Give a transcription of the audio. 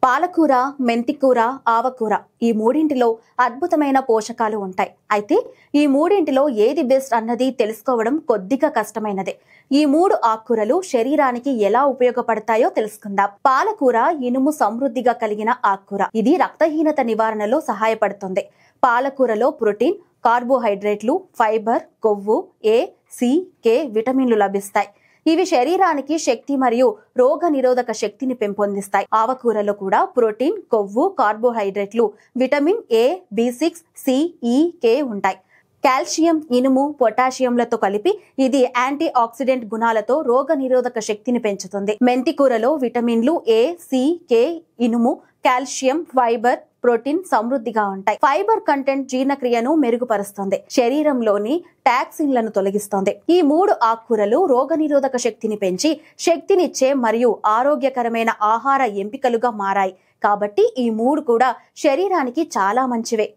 పాలకూర, మెంతికూర, ఆవకూర ఈ మూడింటిలో అద్భుతమైన పోషకాలు ఉంటాయి. అయితే ఈ మూడింటిలో ఏది బెస్ట్ అన్నది తెలుసుకోవడం కొద్దిగా కష్టమైనదే. ఈ మూడు ఆకుకూరలు శరీరానికి ఎలా ఉపయోగపడతాయో తెలుసుకుందాం. పాలకూర ఇనుము సమృద్ధిగా కలిగిన ఆకుకూర. ఇది రక్తహీనత నివారణలో సహాయపడుతుంది. పాలకూరలో ప్రోటీన్, కార్బోహైడ్రేట్లు, ఫైబర్, కొవ్వు, ఏ, సి, కే విటమిన్లు లభిస్తాయి. ఇవి శరీరానికి శక్తి మరియు రోగ నిరోధక శక్తిని పెంపొందిస్తాయి. ఆవకూరలో కూడా ప్రోటీన్, కొవ్వు, కార్బోహైడ్రేట్లు, విటమిన్ ఏ, బి6, సి, ఈ, కే ఉంటాయి. కాల్షియం, ఇనుము, పొటాషియంలతో కలిపి ఇది యాంటీ ఆక్సిడెంట్ గుణాలతో రోగ నిరోధక శక్తిని పెంచుతుంది. మెంతికూరలో విటమిన్లు ఏ, సి, కే, ఇనుము, కాల్షియం, ఫైబర్, ప్రోటీన్ సమృద్ధిగా ఉంటాయి. ఫైబర్ కంటెంట్ జీర్ణక్రియను మెరుగుపరుస్తుంది. శరీరంలోని టాక్సిన్లను తొలగిస్తుంది. ఈ మూడు ఆకుకూరలు రోగనిరోధక శక్తిని పెంచి శక్తినిచ్చే మరియు ఆరోగ్యకరమైన ఆహార ఎంపికలుగా మారాయి. కాబట్టి ఈ మూడు కూడా శరీరానికి చాలా మంచివే.